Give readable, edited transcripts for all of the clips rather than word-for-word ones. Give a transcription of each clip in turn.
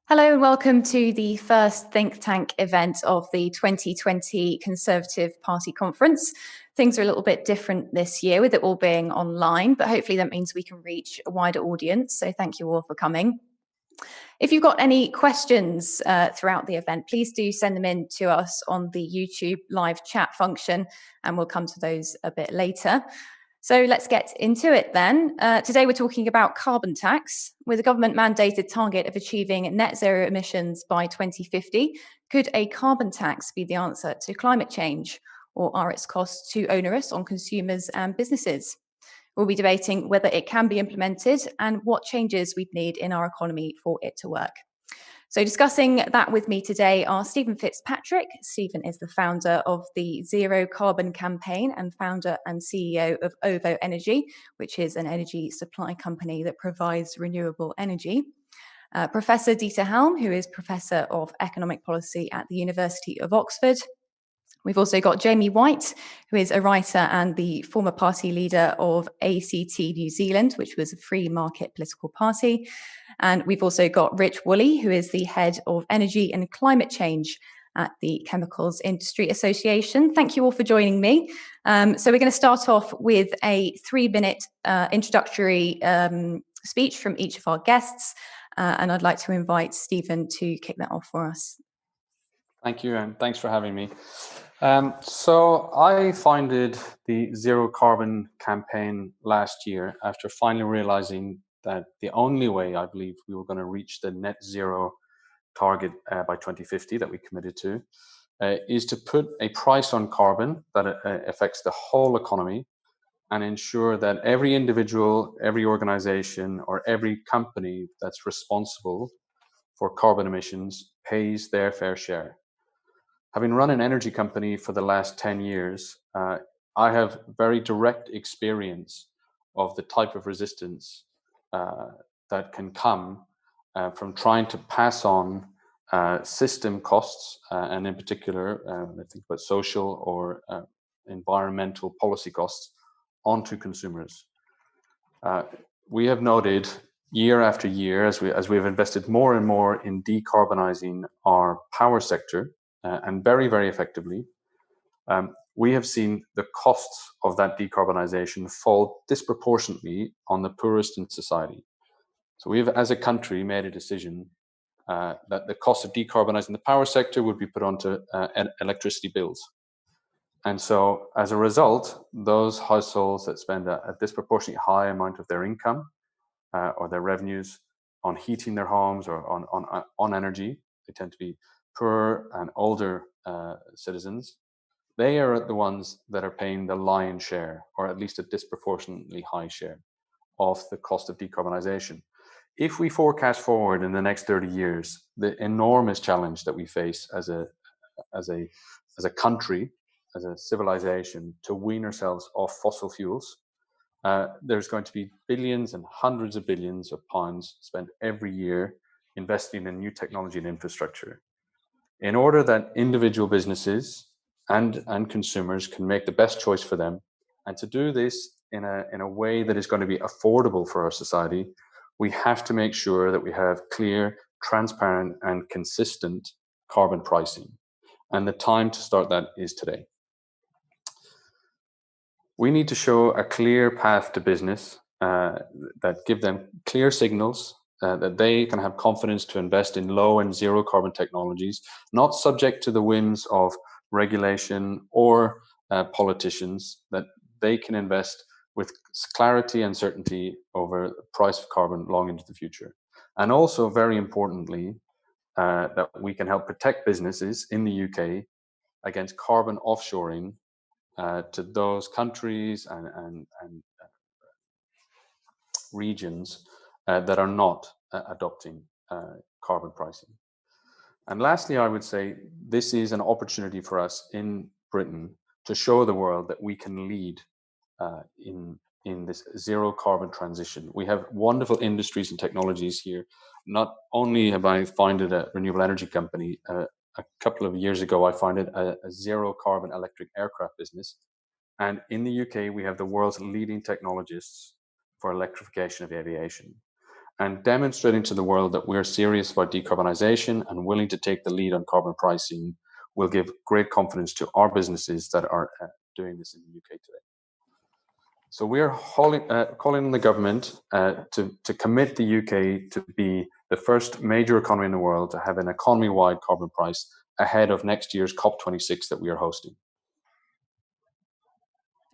Hello and welcome to the first think tank event of the 2020 Conservative Party Conference. Things are a little bit different this year with it all being online, but hopefully that means we can reach a wider audience. So thank you all for coming. If you've got any questions throughout the event, please do send them in to us on the YouTube live chat function, and we'll come to those a bit later. So let's get into it then. Today we're talking about carbon tax. With a government mandated target of achieving net zero emissions by 2050, could a carbon tax be the answer to climate change, or are its costs too onerous on consumers and businesses? We'll be debating whether it can be implemented and what changes we'd need in our economy for it to work. So discussing that with me today are Stephen Fitzpatrick. Stephen is the founder of the Zero Carbon Campaign and founder and CEO of OVO Energy, which is an energy supply company that provides renewable energy. Professor Dieter Helm, who is Professor of Economic Policy at the University of Oxford. We've also got Jamie Whyte, who is a writer and the former party leader of ACT New Zealand, which was a free market political party. And we've also got Rich Woolley, who is the head of energy and climate change at the Chemicals Industry Association. Thank you all for joining me. So we're going to start off with a 3-minute introductory speech from each of our guests. And I'd like to invite Stephen to kick that off for us. Thank you, and thanks for having me. So I founded the Zero Carbon Campaign last year after finally realizing that the only way I believe we were going to reach the net zero target by 2050 that we committed to is to put a price on carbon that affects the whole economy and ensure that every individual, every organization, or every company that's responsible for carbon emissions pays their fair share. Having run an energy company for the last 10 years, I have very direct experience of the type of resistance that can come from trying to pass on system costs, and in particular, I think about social or environmental policy costs, onto consumers. We have noted year after year, as we've invested more and more in decarbonizing our power sector, and very, very effectively, we have seen the costs of that decarbonization fall disproportionately on the poorest in society. So we have, as a country, made a decision that the cost of decarbonizing the power sector would be put onto electricity bills. And so as a result, those households that spend a disproportionately high amount of their income or their revenues on heating their homes or on energy, they tend to be poor and older citizens, they are the ones that are paying the lion's share, or at least a disproportionately high share, of the cost of decarbonization. If we forecast forward in the next 30 years, the enormous challenge that we face as a country, as a civilization, to wean ourselves off fossil fuels, there's going to be billions and hundreds of billions of pounds spent every year investing in new technology and infrastructure. In order that individual businesses and consumers can make the best choice for them, and to do this in a way that is going to be affordable for our society, we have to make sure that we have clear, transparent, and consistent carbon pricing. And the time to start that is today. We need to show a clear path to business that give them clear signals that they can have confidence to invest in low and zero carbon technologies, not subject to the whims of regulation or politicians, that they can invest with clarity and certainty over the price of carbon long into the future. And also, very importantly, that we can help protect businesses in the UK against carbon offshoring to those countries and regions that are not adopting carbon pricing. And lastly, I would say this is an opportunity for us in Britain to show the world that we can lead in this zero carbon transition. We have wonderful industries and technologies here. Not only have I founded a renewable energy company, a couple of years ago I founded a zero carbon electric aircraft business. And in the UK, we have the world's leading technologists for electrification of aviation. and demonstrating to the world that we're serious about decarbonisation and willing to take the lead on carbon pricing will give great confidence to our businesses that are doing this in the UK today. So we are calling on the government to commit the UK to be the first major economy in the world to have an economy-wide carbon price ahead of next year's COP26 that we are hosting.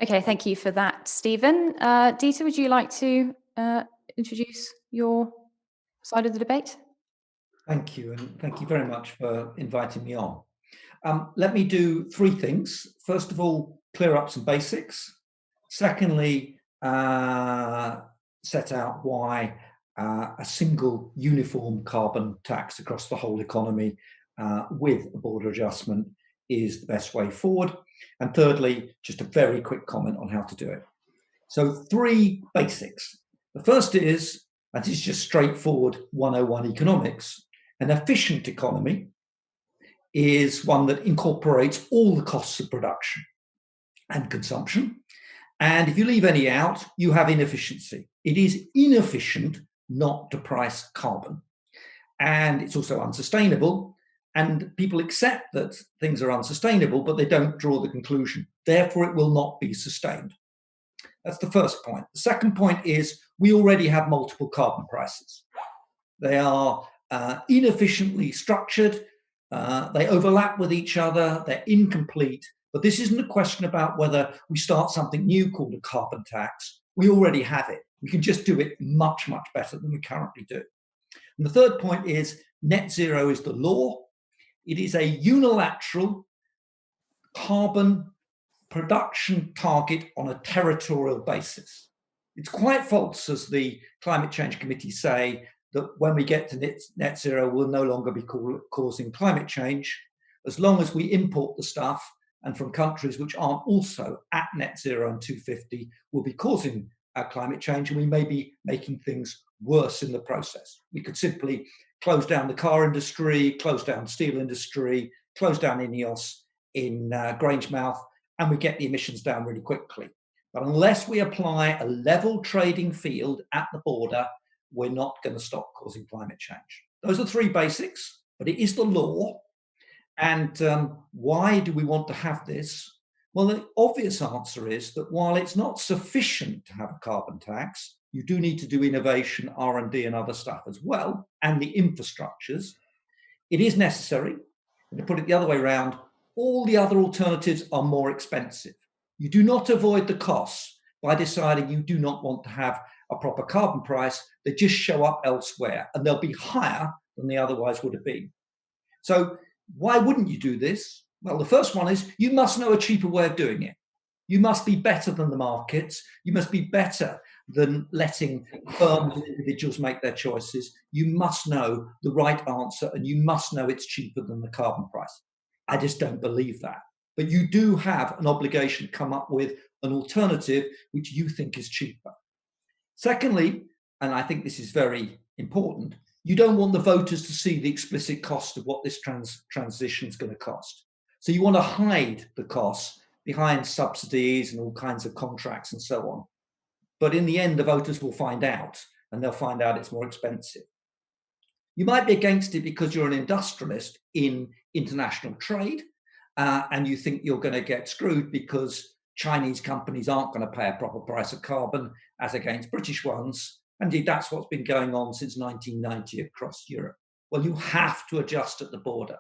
Okay, thank you for that, Stephen. Dieter, would you like to introduce your side of the debate? Thank you, and thank you very much for inviting me on. Let me do three things. First of all, clear up some basics. Secondly, set out why a single uniform carbon tax across the whole economy with a border adjustment is the best way forward. And thirdly, just a very quick comment on how to do it. So three basics. The first is, and this is just straightforward 101 economics, an efficient economy is one that incorporates all the costs of production and consumption. And if you leave any out, you have inefficiency. It is inefficient not to price carbon. And it's also unsustainable. And people accept that things are unsustainable, but they don't draw the conclusion. Therefore, it will not be sustained. That's the first point. The second point is we already have multiple carbon prices. They are inefficiently structured. They overlap with each other. They're incomplete. But this isn't a question about whether we start something new called a carbon tax. We already have it. We can just do it much, much better than we currently do. And the third point is net zero is the law. It is a unilateral carbon production target on a territorial basis. It's quite false, as the Climate Change Committee say, that when we get to net zero, we'll no longer be causing climate change. As long as we import the stuff, and from countries which aren't also at net zero and 250, will be causing climate change, and we may be making things worse in the process. We could simply close down the car industry, close down steel industry, close down INEOS in Grangemouth, and we get the emissions down really quickly. But unless we apply a level trading field at the border, we're not going to stop causing climate change. Those are three basics, but it is the law. And why do we want to have this? Well, the obvious answer is that while it's not sufficient to have a carbon tax, you do need to do innovation, R&D and other stuff as well, and the infrastructures. It is necessary. And to put it the other way around, all the other alternatives are more expensive. You do not avoid the costs by deciding you do not want to have a proper carbon price. They just show up elsewhere, and they'll be higher than they otherwise would have been. So why wouldn't you do this? Well, the first one is you must know a cheaper way of doing it. You must be better than the markets. You must be better than letting firms and individuals make their choices. You must know the right answer, and you must know it's cheaper than the carbon price. I just don't believe that. But you do have an obligation to come up with an alternative which you think is cheaper. Secondly, and I think this is very important, you don't want the voters to see the explicit cost of what this transition is going to cost. So you want to hide the costs behind subsidies and all kinds of contracts and so on. But in the end, the voters will find out, and they'll find out it's more expensive. You might be against it because you're an industrialist in international trade, and you think you're going to get screwed because Chinese companies aren't going to pay a proper price of carbon as against British ones. Indeed, that's what's been going on since 1990 across Europe. Well, you have to adjust at the border.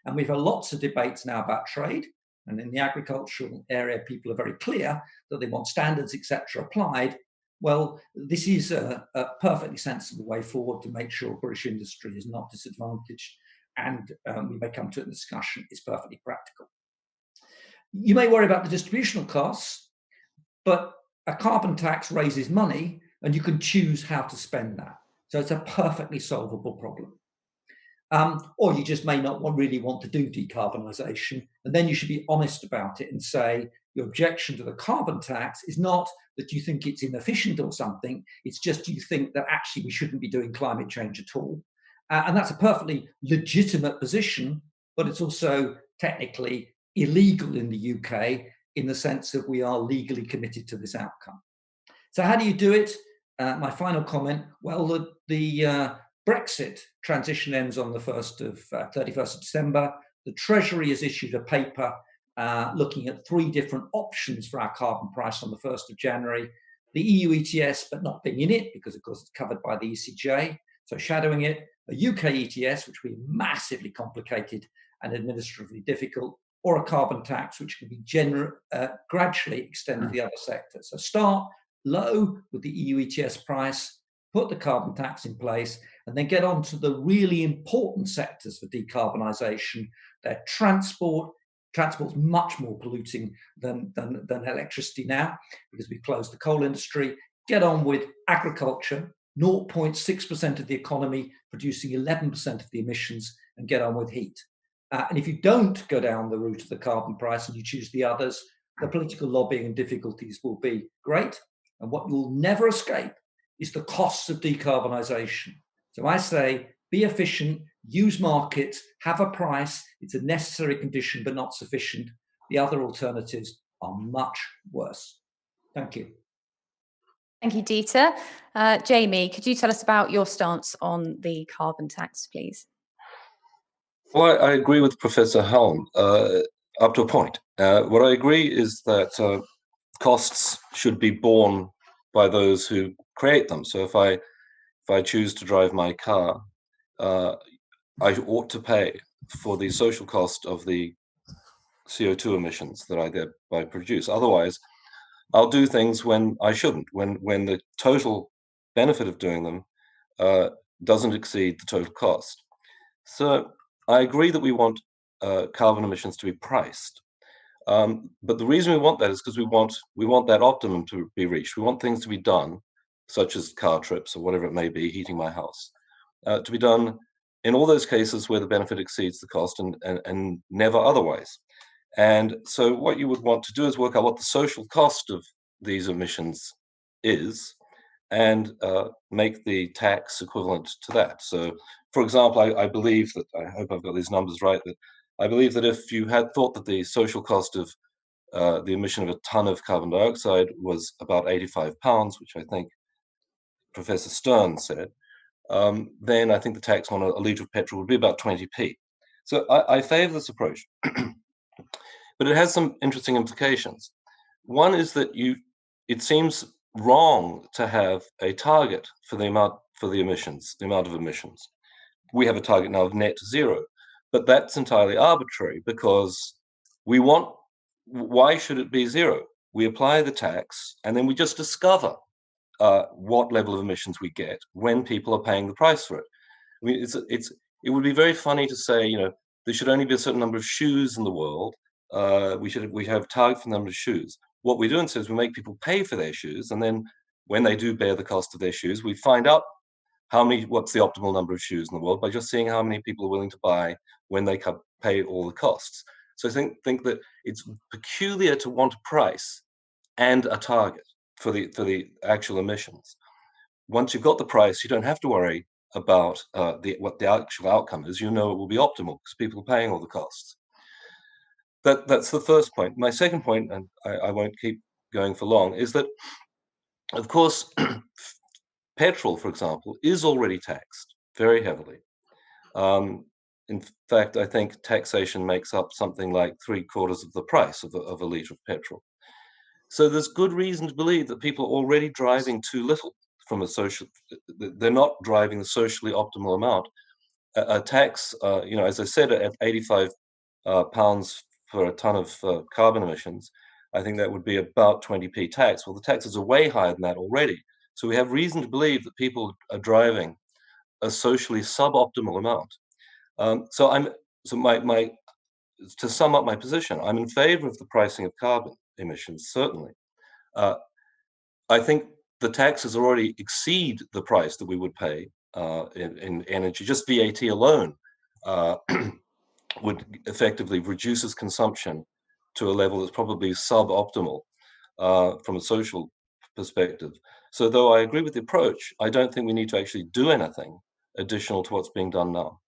And we've had lots of debates now about trade. And in the agricultural area, people are very clear that they want standards, etc., applied. Well, this is a perfectly sensible way forward to make sure British industry is not disadvantaged. And we may come to it in discussion. It's perfectly practical. You may worry about the distributional costs, but a carbon tax raises money, and you can choose how to spend that. So it's a perfectly solvable problem. Or you just may not really want to do decarbonisation, and then you should be honest about it and say your objection to the carbon tax is not that you think it's inefficient or something, it's just you think that actually we shouldn't be doing climate change at all. And that's a perfectly legitimate position, but it's also technically illegal in the UK in the sense that we are legally committed to this outcome. So how do you do it? my final comment, well, the Brexit transition ends on the 31st of December. The Treasury has issued a paper looking at 3 different options for our carbon price on the 1st of January. The EU ETS, but not being in it, because of course it's covered by the ECJ, so shadowing it. A UK ETS, which will be massively complicated and administratively difficult, or a carbon tax, which can be gradually extended to the other sectors. So start low with the EU ETS price, put the carbon tax in place, and then get on to the really important sectors for decarbonisation. They're transport. Transport's much more polluting than electricity now, because we've closed the coal industry. Get on with agriculture, 0.6% of the economy producing 11% of the emissions, and get on with heat. And if you don't go down the route of the carbon price and you choose the others, the political lobbying and difficulties will be great. And what you'll never escape is the costs of decarbonisation. So I say, be efficient, use markets, have a price. It's a necessary condition, but not sufficient. The other alternatives are much worse. Thank you. Thank you, Dieter. Jamie, could you tell us about your stance on the carbon tax, please? Well, I agree with Professor Helm up to a point. What I agree is that costs should be borne by those who create them. So if I choose to drive my car, I ought to pay for the social cost of the CO2 emissions that I thereby produce. Otherwise, I'll do things when I shouldn't, when the total benefit of doing them doesn't exceed the total cost. So I agree that we want carbon emissions to be priced. But the reason we want that is because we want that optimum to be reached. We want things to be done, such as car trips or whatever it may be, heating my house, to be done in all those cases where the benefit exceeds the cost and never otherwise. And so what you would want to do is work out what the social cost of these emissions is and make the tax equivalent to that. So, for example, I believe that, I hope I've got these numbers right, that I believe that if you had thought that the social cost of the emission of a ton of carbon dioxide was about £85, which I think Professor Stern said, then I think the tax on a litre of petrol would be about 20p. So I favour this approach, but it has some interesting implications. One is that it seems wrong to have a target for the amount of emissions. We have a target now of net zero, but that's entirely arbitrary because why should it be zero? We apply the tax and then we just discover what level of emissions we get when people are paying the price for it. I mean, it would be very funny to say, there should only be a certain number of shoes in the world. We have a target for the number of shoes. What we do instead is we make people pay for their shoes, and then when they do bear the cost of their shoes, we find out what's the optimal number of shoes in the world by just seeing how many people are willing to buy when they pay all the costs. So I think that it's peculiar to want a price and a target for the actual emissions. Once you've got the price, you don't have to worry about what the actual outcome is. You know it will be optimal because people are paying all the costs. That's the first point. My second point, and I won't keep going for long, is that, of course, petrol, for example, is already taxed very heavily. In fact, I think taxation makes up something like 3/4 of the price of a litre of petrol. So there's good reason to believe that people are already driving too little from they're not driving the socially optimal amount. A tax, as I said, at £85 for a ton of carbon emissions, I think that would be about 20p tax. Well, the taxes are way higher than that already. So we have reason to believe that people are driving a socially suboptimal amount. To sum up my position, I'm in favor of the pricing of carbon emissions, certainly. I think the taxes already exceed the price that we would pay in energy. Just VAT alone would effectively reduces consumption to a level that's probably suboptimal from a social perspective. So though I agree with the approach, I don't think we need to actually do anything additional to what's being done now.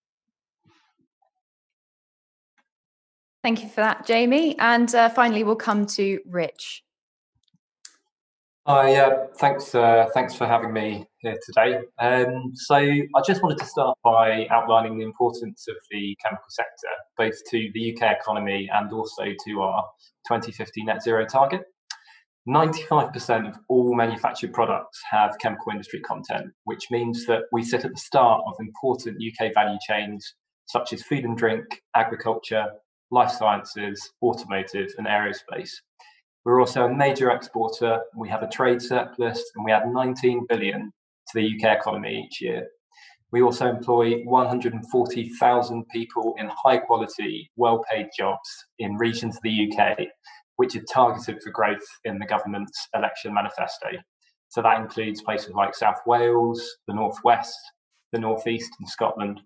Thank you for that, Jamie. And finally, we'll come to Rich. Thanks for having me here today. So I just wanted to start by outlining the importance of the chemical sector, both to the UK economy and also to our 2050 net zero target. 95% of all manufactured products have chemical industry content, which means that we sit at the start of important UK value chains such as food and drink, agriculture, life sciences, automotive and aerospace. We're also a major exporter, we have a trade surplus, and we add 19 billion to the UK economy each year. We also employ 140,000 people in high quality, well-paid jobs in regions of the UK, which are targeted for growth in the government's election manifesto. So that includes places like South Wales, the North West, the North East and Scotland.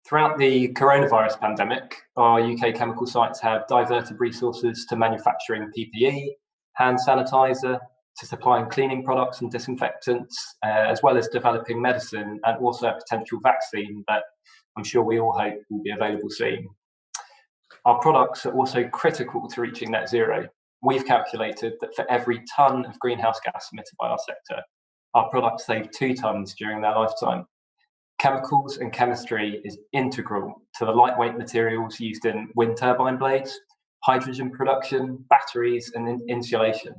Throughout the coronavirus pandemic, our UK chemical sites have diverted resources to manufacturing PPE, hand sanitizer, to supplying cleaning products and disinfectants, as well as developing medicine and also a potential vaccine that I'm sure we all hope will be available soon. Our products are also critical to reaching net zero. We've calculated that for every tonne of greenhouse gas emitted by our sector, our products save 2 tonnes during their lifetime. Chemicals and chemistry is integral to the lightweight materials used in wind turbine blades, hydrogen production, batteries, and insulation.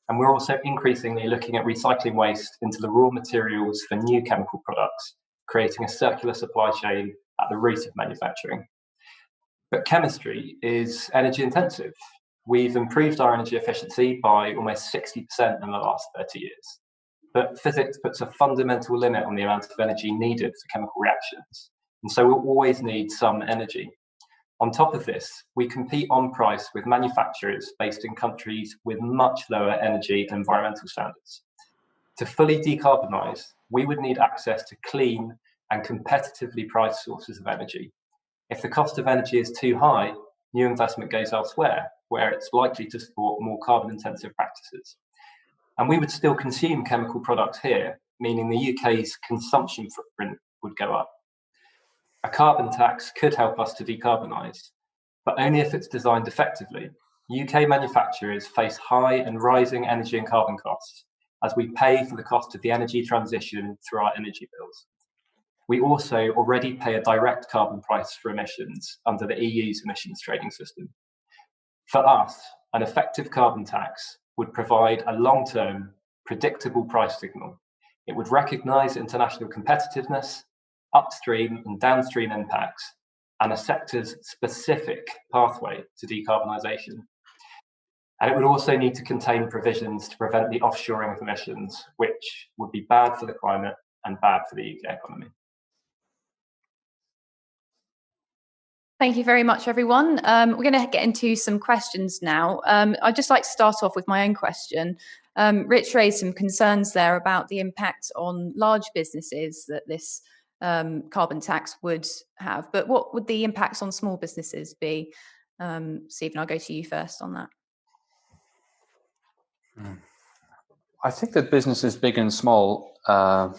And we're also increasingly looking at recycling waste into the raw materials for new chemical products, creating a circular supply chain at the root of manufacturing. But chemistry is energy intensive. We've improved our energy efficiency by almost 60% in the last 30 years. But physics puts a fundamental limit on the amount of energy needed for chemical reactions. And so we'll always need some energy. On top of this, we compete on price with manufacturers based in countries with much lower energy and environmental standards. To fully decarbonise, we would need access to clean and competitively priced sources of energy. If the cost of energy is too high, new investment goes elsewhere, where it's likely to support more carbon-intensive practices. And we would still consume chemical products here, meaning the UK's consumption footprint would go up. A carbon tax could help us to decarbonise, but only if it's designed effectively. UK manufacturers face high and rising energy and carbon costs as we pay for the cost of the energy transition through our energy bills. We also already pay a direct carbon price for emissions under the EU's emissions trading system. For us, an effective carbon tax would provide a long-term, predictable price signal. It would recognise international competitiveness, upstream and downstream impacts, and a sector's specific pathway to decarbonisation. And it would also need to contain provisions to prevent the offshoring of emissions, which would be bad for the climate and bad for the UK economy. Thank you very much, everyone. We're going to get into some questions now. I'd just like to start off with my own question. Rich raised some concerns there about the impact on large businesses that this carbon tax would have. But what would the impacts on small businesses be? Stephen, I'll go to you first on that. I think that businesses big and small are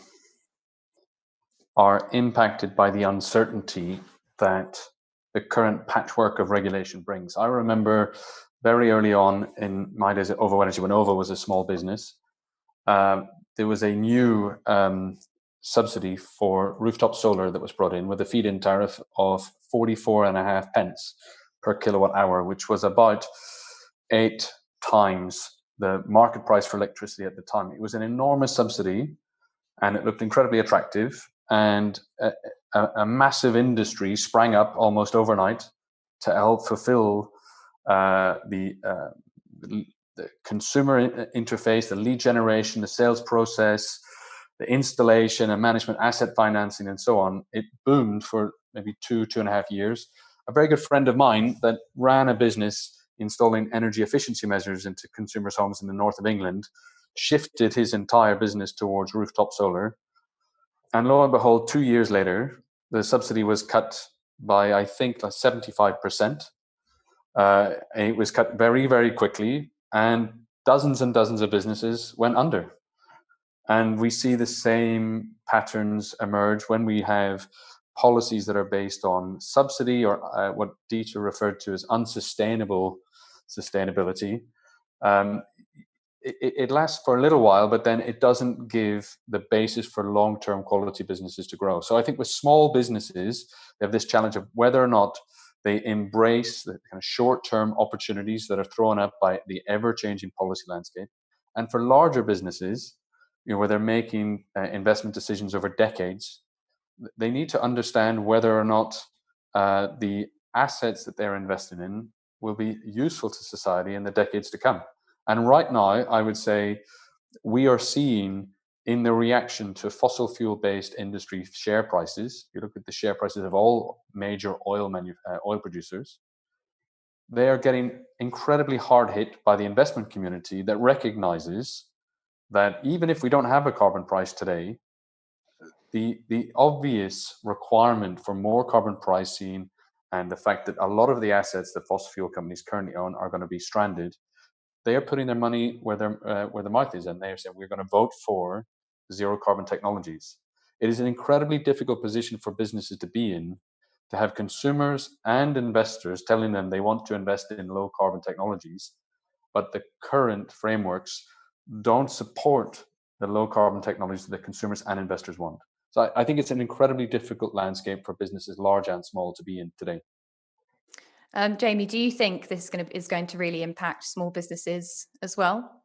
impacted by the uncertainty that the current patchwork of regulation brings. I remember very early on in my days at OVO Energy, when OVO was a small business, there was a new subsidy for rooftop solar that was brought in with a feed-in tariff of 44.5 pence per kilowatt hour, which was about 8 times the market price for electricity at the time. It was an enormous subsidy and it looked incredibly attractive, and a massive industry sprang up almost overnight to help fulfill the consumer interface, the lead generation, the sales process, the installation and management, asset financing, and so on. It boomed for maybe 2.5 years. A very good friend of mine that ran a business installing energy efficiency measures into consumers' homes in the north of England shifted his entire business towards rooftop solar. And lo and behold, 2 years later, the subsidy was cut by, I think, 75%. It was cut very, very quickly, and dozens of businesses went under. And we see the same patterns emerge when we have policies that are based on subsidy, or what Dieter referred to as unsustainable sustainability. it lasts for a little while, but then it doesn't give the basis for long-term quality businesses to grow. So I think with small businesses, they have this challenge of whether or not they embrace the kind of short-term opportunities that are thrown up by the ever-changing policy landscape. And for larger businesses, where they're making investment decisions over decades, they need to understand whether or not the assets that they're investing in will be useful to society in the decades to come. And right now, I would say we are seeing in the reaction to fossil fuel-based industry share prices, you look at the share prices of all major oil producers, they are getting incredibly hard hit by the investment community that recognizes that even if we don't have a carbon price today, the obvious requirement for more carbon pricing and the fact that a lot of the assets that fossil fuel companies currently own are going to be stranded, they are putting their money where their mouth is, and they are saying we're going to vote for zero carbon technologies. It is an incredibly difficult position for businesses to be in, to have consumers and investors telling them they want to invest in low carbon technologies, but the current frameworks don't support the low carbon technologies that consumers and investors want. So I think it's an incredibly difficult landscape for businesses large and small to be in today. Jamie, do you think this is going to really impact small businesses as well?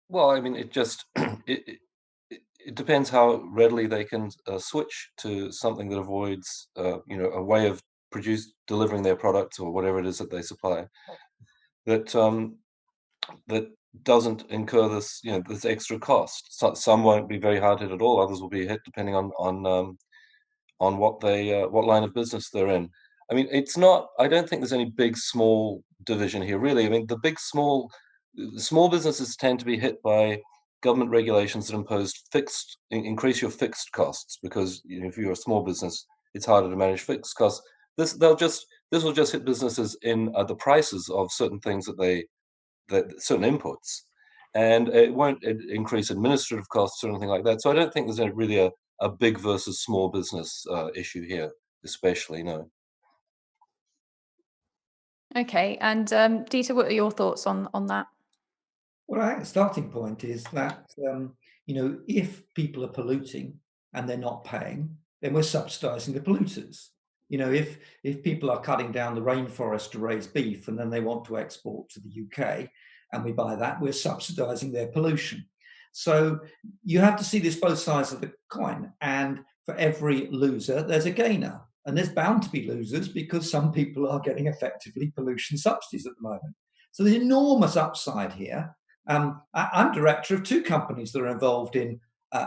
Well, I mean, it just it depends how readily they can switch to something that avoids, a way of delivering their products or whatever it is that they supply that that doesn't incur this, this extra cost. So, some won't be very hard hit at all. Others will be hit depending on what line of business they're in. I mean, it's not. I don't think there's any big small division here, really. I mean, the small businesses tend to be hit by government regulations that increase your fixed costs, because if you're a small business, it's harder to manage fixed costs. This will just hit businesses in the prices of certain things certain inputs, and it won't increase administrative costs or anything like that. So I don't think there's really a big versus small business issue here, especially, no. Okay, and Dieter, what are your thoughts on that? Well, I think the starting point is that, if people are polluting and they're not paying, then we're subsidising the polluters. If people are cutting down the rainforest to raise beef and then they want to export to the UK and we buy that, we're subsidising their pollution. So you have to see this both sides of the coin. And for every loser, there's a gainer. And there's bound to be losers because some people are getting effectively pollution subsidies at the moment. So there's enormous upside here. I'm director of 2 companies that are involved in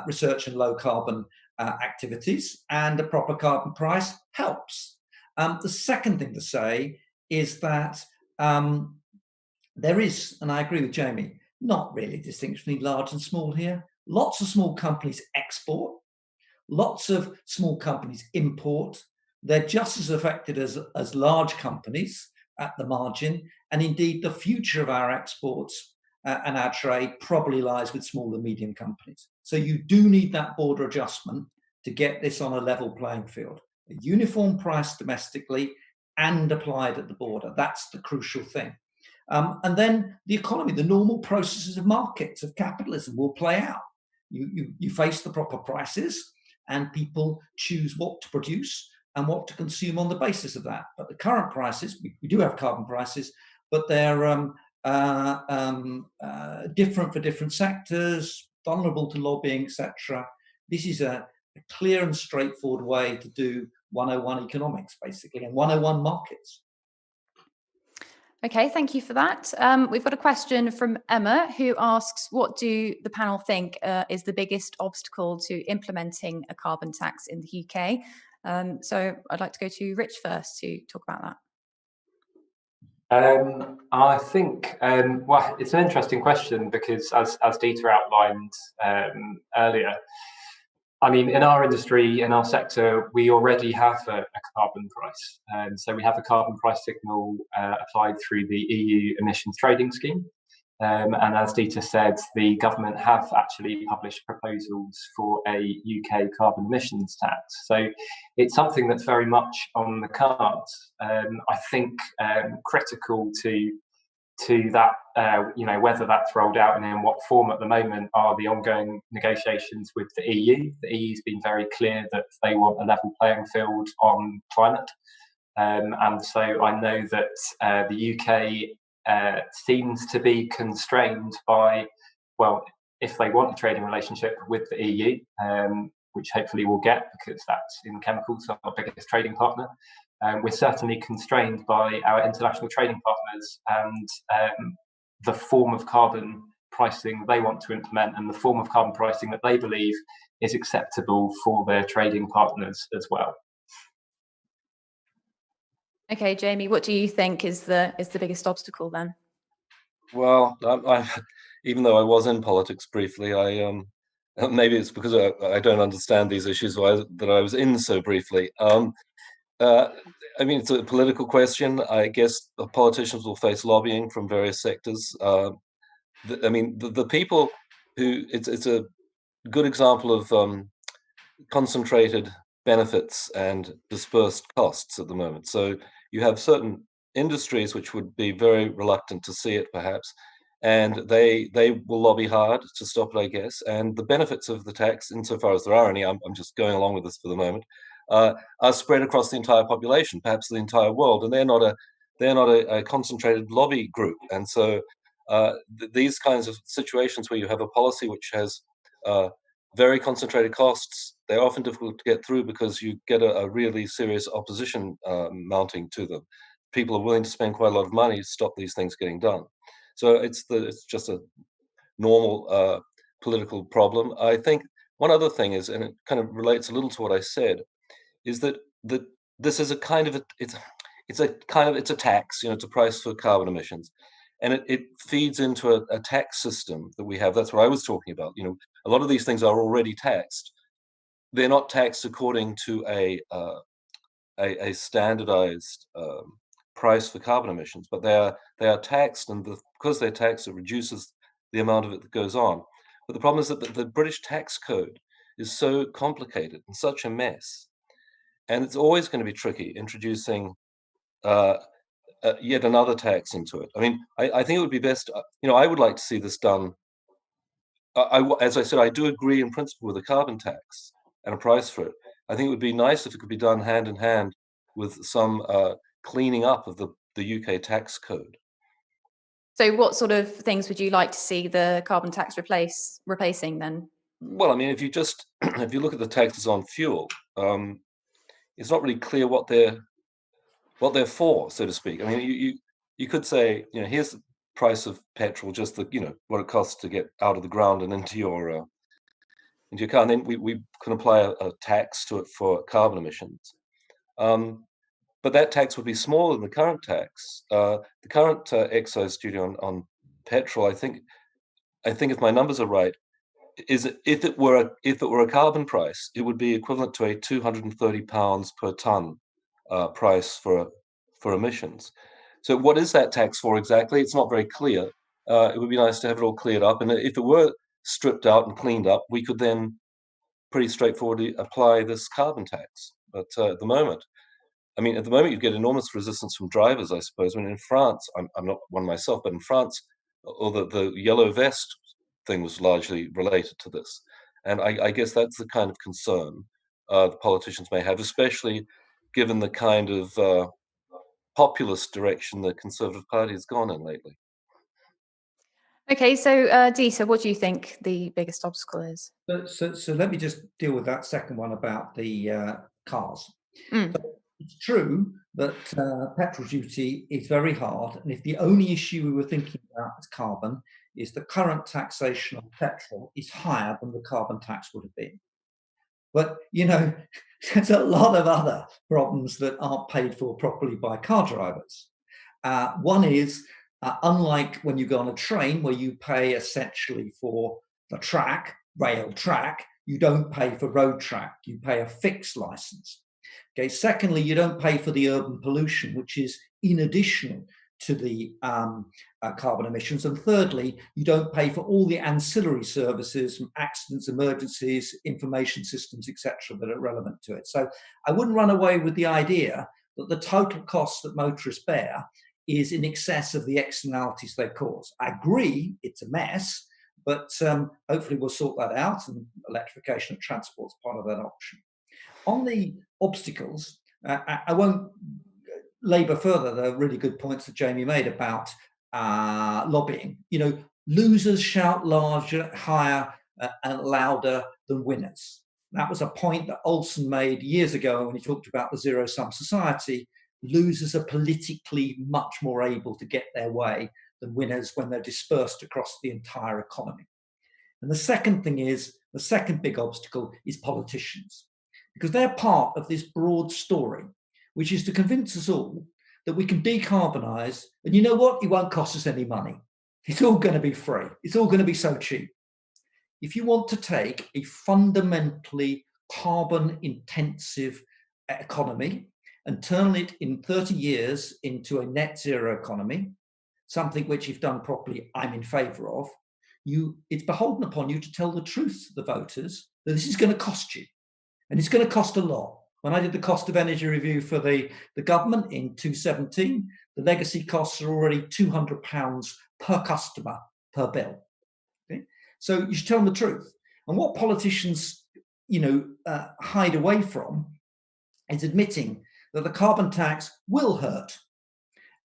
research and low carbon activities, and a proper carbon price helps. The second thing to say is that there is, and I agree with Jamie, not really a distinction between large and small here. Lots of small companies export, lots of small companies import. They're just as affected as large companies at the margin, and indeed the future of our exports and our trade probably lies with small and medium companies. So you do need that border adjustment to get this on a level playing field. A uniform price domestically and applied at the border. That's the crucial thing. And then the economy, the normal processes of markets, of capitalism will play out. You face the proper prices and people choose what to produce and what to consume on the basis of that. But the current prices, we do have carbon prices, but they're different for different sectors, vulnerable to lobbying, etc. This is a clear and straightforward way to do 101 economics, basically, and 101 markets. Okay, thank you for that. We've got a question from Emma, who asks, what do the panel think is the biggest obstacle to implementing a carbon tax in the UK? So I'd like to go to Rich first to talk about that. I think, well, it's an interesting question because as Dieter outlined earlier, I mean, in our industry, in our sector, we already have a carbon price. So we have a carbon price signal applied through the EU emissions trading scheme. And as Dieter said, the government have actually published proposals for a UK carbon emissions tax. So it's something that's very much on the cards. I think critical to to that, whether that's rolled out and in what form at the moment are the ongoing negotiations with the EU. The EU's been very clear that they want a level playing field on climate. And so I know that the UK seems to be constrained by, well, if they want a trading relationship with the EU, which hopefully we'll get because that's in chemicals, our biggest trading partner, we're certainly constrained by our international trading partners and the form of carbon pricing they want to implement and the form of carbon pricing that they believe is acceptable for their trading partners as well. Okay, Jamie, what do you think is the biggest obstacle then? Well, even though I was in politics briefly, maybe it's because I don't understand these issues that I was in so briefly. I mean, it's a political question. I guess the politicians will face lobbying from various sectors. The people who it's a good example of concentrated benefits and dispersed costs at the moment. So you have certain industries which would be very reluctant to see it, perhaps, and they will lobby hard to stop it, I guess. And the benefits of the tax, insofar as there are any, I'm just going along with this for the moment, are spread across the entire population, perhaps the entire world, and they're not a concentrated lobby group. And so these kinds of situations where you have a policy which has very concentrated costs, they're often difficult to get through because you get a really serious opposition mounting to them. People are willing to spend quite a lot of money to stop these things getting done. So it's just a normal political problem. I think one other thing is, and it kind of relates a little to what I said, is that this is a kind of it's a tax, it's a price for carbon emissions, and it feeds into a tax system that we have. That's what I was talking about. A lot of these things are already taxed. They're not taxed according to a standardized price for carbon emissions, but they are taxed, and because they're taxed, it reduces the amount of it that goes on. But the problem is that the British tax code is so complicated and such a mess, and it's always going to be tricky introducing yet another tax into it. I mean, I think it would be best. I would like to see this done. As I said, I do agree in principle with a carbon tax and a price for it. I think it would be nice if it could be done hand in hand with some cleaning up of the UK tax code. So what sort of things would you like to see the carbon tax replacing then? Well, I mean, if you look at the taxes on fuel, it's not really clear what they're for, so to speak. I mean, you could say, here's the price of petrol, just what it costs to get out of the ground and into your car, and then we can apply a tax to it for carbon emissions. But that tax would be smaller than the current tax. The current excise duty on petrol, I think if my numbers are right, is if it were a carbon price, it would be equivalent to a £230 per tonne price for emissions. So what is that tax for exactly? It's not very clear. It would be nice to have it all cleared up, and if it were stripped out and cleaned up, we could then pretty straightforwardly apply this carbon tax. But at the moment, you get enormous resistance from drivers, I suppose. I mean, in France, I'm not one myself, but in France, or the yellow vest thing was largely related to this. And I guess that's the kind of concern the politicians may have, especially given the kind of populist direction the Conservative Party has gone in lately. Okay, so Dieter, what do you think the biggest obstacle is? So let me just deal with that second one about the cars. Mm. It's true that petrol duty is very hard, and if the only issue we were thinking about is carbon, is the current taxation on petrol is higher than the carbon tax would have been. But, there's a lot of other problems that aren't paid for properly by car drivers. One is, unlike when you go on a train where you pay essentially for the rail track, you don't pay for road track, you pay a fixed license. Okay. Secondly, you don't pay for the urban pollution, which is in addition to the carbon emissions. And thirdly, you don't pay for all the ancillary services, accidents, emergencies, information systems, etc., that are relevant to it. So I wouldn't run away with the idea that the total costs that motorists bear is in excess of the externalities they cause. I agree it's a mess, but hopefully we'll sort that out, and electrification of transport is part of that option. On the obstacles, I won't labour further the really good points that Jamie made about lobbying. You know, losers shout larger, higher, and louder than winners. That was a point that Olson made years ago when he talked about the zero-sum society. Losers are politically much more able to get their way than winners when they're dispersed across the entire economy. And the second thing is, the second big obstacle is politicians, because they're part of this broad story, which is to convince us all that we can decarbonise, and you know what? It won't cost us any money. It's all going to be free. It's all going to be so cheap. If you want to take a fundamentally carbon-intensive economy and turn it in 30 years into a net zero economy, something which, if done properly, I'm in favour of, it's beholden upon you to tell the truth to the voters that this is going to cost you. And it's going to cost a lot. When I did the cost of energy review for the government in 2017, the legacy costs are already £200 per customer per bill. Okay? So you should tell them the truth. And what politicians, hide away from is admitting that the carbon tax will hurt.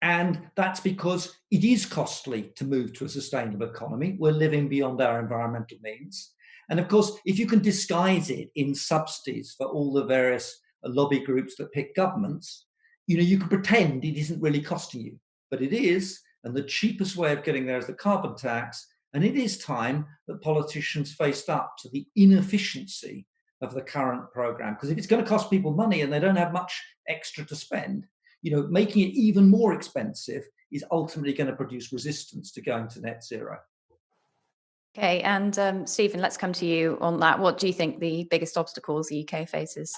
And that's because it is costly to move to a sustainable economy. We're living beyond our environmental means. And of course, if you can disguise it in subsidies for all the various lobby groups that pick governments, you can pretend it isn't really costing you, but it is. And the cheapest way of getting there is the carbon tax. And it is time that politicians faced up to the inefficiency of the current program. Because if it's going to cost people money and they don't have much extra to spend, making it even more expensive is ultimately going to produce resistance to going to net zero. Okay, and Stephen, let's come to you on that. What do you think the biggest obstacles the UK faces?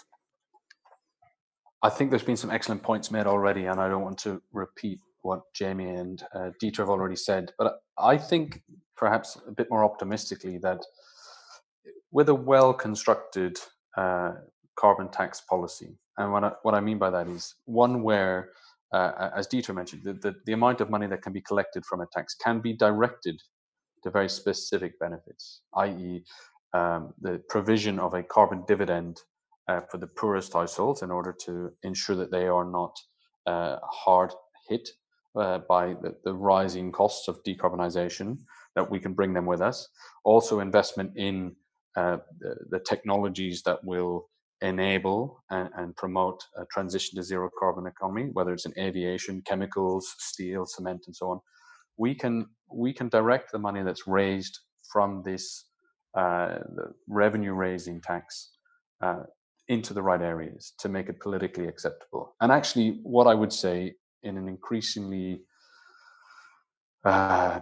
I think there's been some excellent points made already, and I don't want to repeat what Jamie and Dieter have already said, but I think perhaps a bit more optimistically that with a well-constructed carbon tax policy, and what I mean by that is one where, as Dieter mentioned, the amount of money that can be collected from a tax can be directed to very specific benefits, i.e. The provision of a carbon dividend for the poorest households in order to ensure that they are not hard hit by the rising costs of decarbonisation, that we can bring them with us. Also investment in the technologies that will enable and promote a transition to zero carbon economy, whether it's in aviation, chemicals, steel, cement, and so on. We can direct the money that's raised from this the revenue raising tax into the right areas to make it politically acceptable. And actually, what I would say, in an increasingly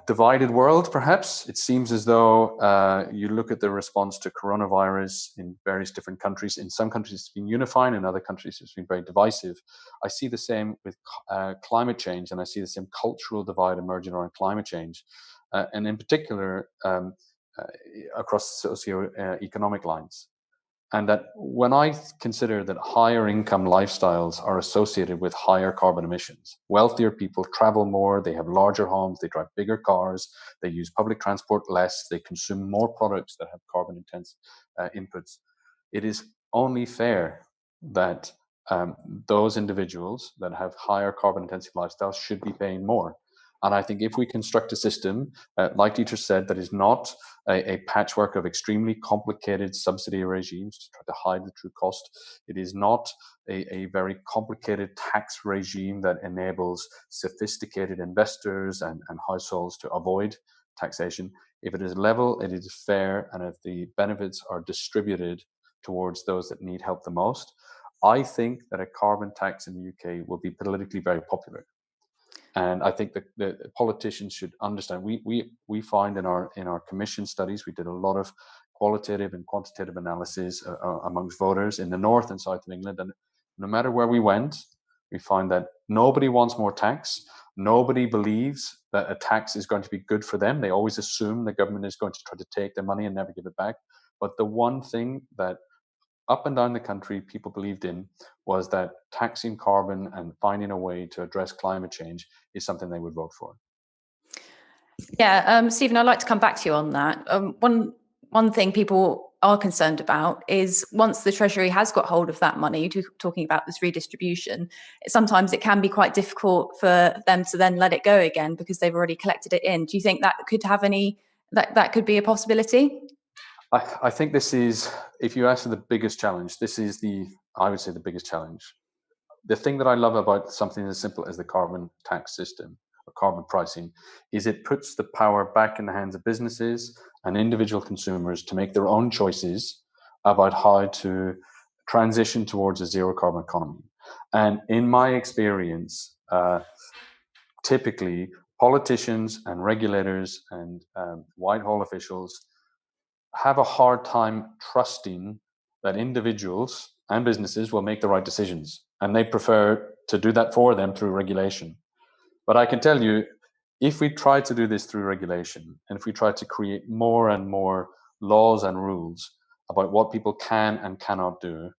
divided world, perhaps, it seems as though you look at the response to coronavirus in various different countries. In some countries it's been unifying, in other countries it's been very divisive. I see the same with climate change, and I see the same cultural divide emerging around climate change, and in particular across socio-economic lines. And that when I consider that higher income lifestyles are associated with higher carbon emissions, wealthier people travel more, they have larger homes, they drive bigger cars, they use public transport less, they consume more products that have carbon intense inputs, it is only fair that those individuals that have higher carbon intensive lifestyles should be paying more. And I think if we construct a system, like Dieter said, that is not a patchwork of extremely complicated subsidy regimes to try to hide the true cost, it is not a very complicated tax regime that enables sophisticated investors and households to avoid taxation. If it is level, it is fair, and if the benefits are distributed towards those that need help the most, I think that a carbon tax in the UK will be politically very popular. And I think that the politicians should understand. We find in our commission studies, we did a lot of qualitative and quantitative analysis amongst voters in the north and south of England, and no matter where we went, we find that nobody wants more tax. Nobody believes that a tax is going to be good for them. They always assume the government is going to try to take their money and never give it back. But the one thing that up and down the country people believed in was that taxing carbon and finding a way to address climate change is something they would vote for. Yeah, Stephen, I'd like to come back to you on that. One thing people are concerned about is once the Treasury has got hold of that money, talking about this redistribution, sometimes it can be quite difficult for them to then let it go again because they've already collected it in. Do you think that could have that could be a possibility? I think this is, if you ask for the biggest challenge, I would say the biggest challenge. The thing that I love about something as simple as the carbon tax system or carbon pricing is it puts the power back in the hands of businesses and individual consumers to make their own choices about how to transition towards a zero carbon economy. And in my experience, typically politicians and regulators and Whitehall officials have a hard time trusting that individuals and businesses will make the right decisions, and they prefer to do that for them through regulation. But I can tell you, if we try to do this through regulation, and if we try to create more and more laws and rules about what people can and cannot do,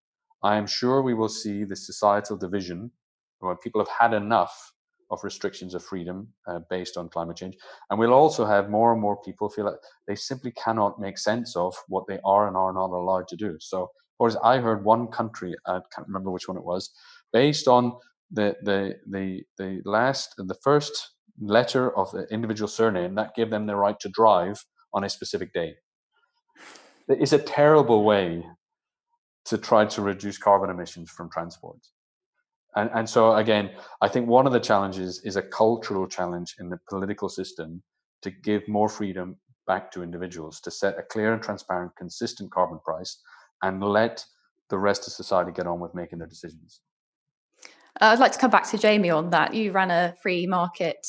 I am sure we will see the societal division where people have had enough of restrictions of freedom based on climate change. And we'll also have more and more people feel like they simply cannot make sense of what they are and are not allowed to do. So, whereas I heard one country, I can't remember which one it was, based on the first letter of the individual surname that gave them the right to drive on a specific day. It is a terrible way to try to reduce carbon emissions from transport. And so, again, I think one of the challenges is a cultural challenge in the political system to give more freedom back to individuals, to set a clear and transparent, consistent carbon price and let the rest of society get on with making their decisions. I'd like to come back to Jamie on that. You ran a free market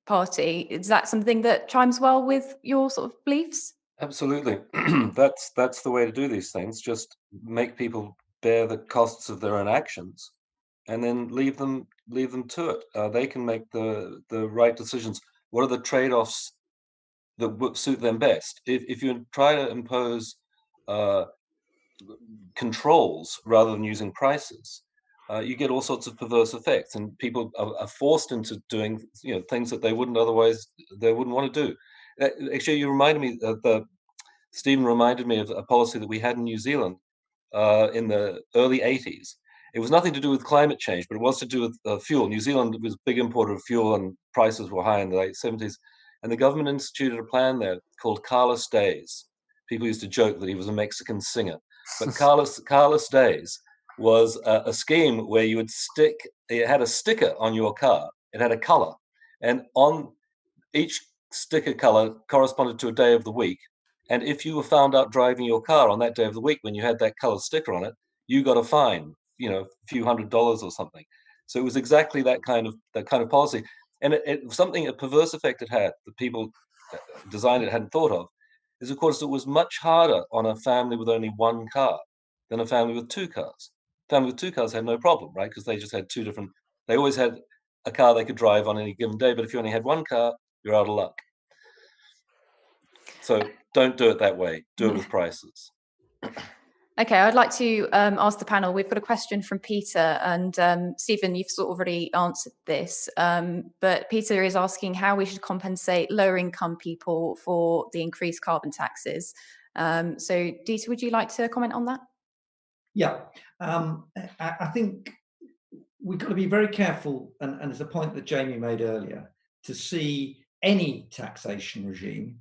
party. Is that something that chimes well with your sort of beliefs? Absolutely. That's the way to do these things. Just make people bear the costs of their own actions, and then leave them to it. They can make the right decisions. What are the trade-offs that would suit them best? If you try to impose controls rather than using prices, you get all sorts of perverse effects, and people are forced into doing things that they wouldn't want to do. Actually, you reminded me Stephen reminded me of a policy that we had in New Zealand in the early 80s. It was nothing to do with climate change, but it was to do with fuel. New Zealand was a big importer of fuel, and prices were high in the late 70s. And the government instituted a plan there called Carlos Days. People used to joke that he was a Mexican singer. But Carlos Days was a scheme where you would it had a sticker on your car. It had a color. And on each sticker color corresponded to a day of the week. And if you were found out driving your car on that day of the week when you had that colored sticker on it, you got a fine, a few $100s or something. So it was exactly that kind of policy. And it was a perverse effect it had that people designed it hadn't thought of, is of course it was much harder on a family with only one car than a family with two cars. Family with two cars had no problem, right? Because they just had they always had a car they could drive on any given day. But if you only had one car, you're out of luck. So don't do it that way. Do it with prices. Okay, I'd like to ask the panel. We've got a question from Peter, and Stephen, you've sort of already answered this, but Peter is asking how we should compensate lower income people for the increased carbon taxes. So Dieter, would you like to comment on that? Yeah, I think we've got to be very careful, and there's a point that Jamie made earlier, to see any taxation regime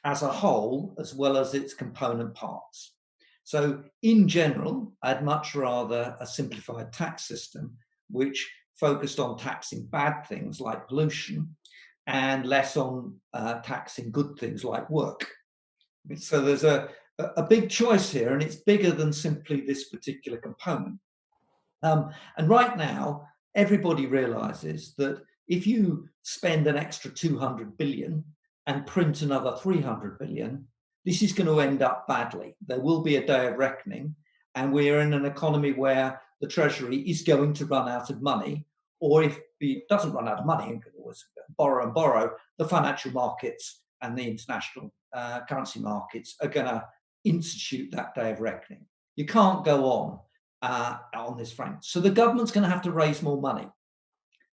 as a whole as well as its component parts. So in general, I'd much rather a simplified tax system which focused on taxing bad things like pollution and less on taxing good things like work. So there's a big choice here, and it's bigger than simply this particular component. And right now, everybody realizes that if you spend an extra 200 billion and print another 300 billion, this is going to end up badly. There will be a day of reckoning, and we're in an economy where the Treasury is going to run out of money, or if it doesn't run out of money and can always borrow and borrow, the financial markets and the international currency markets are going to institute that day of reckoning. You can't go on this frame. So the government's going to have to raise more money.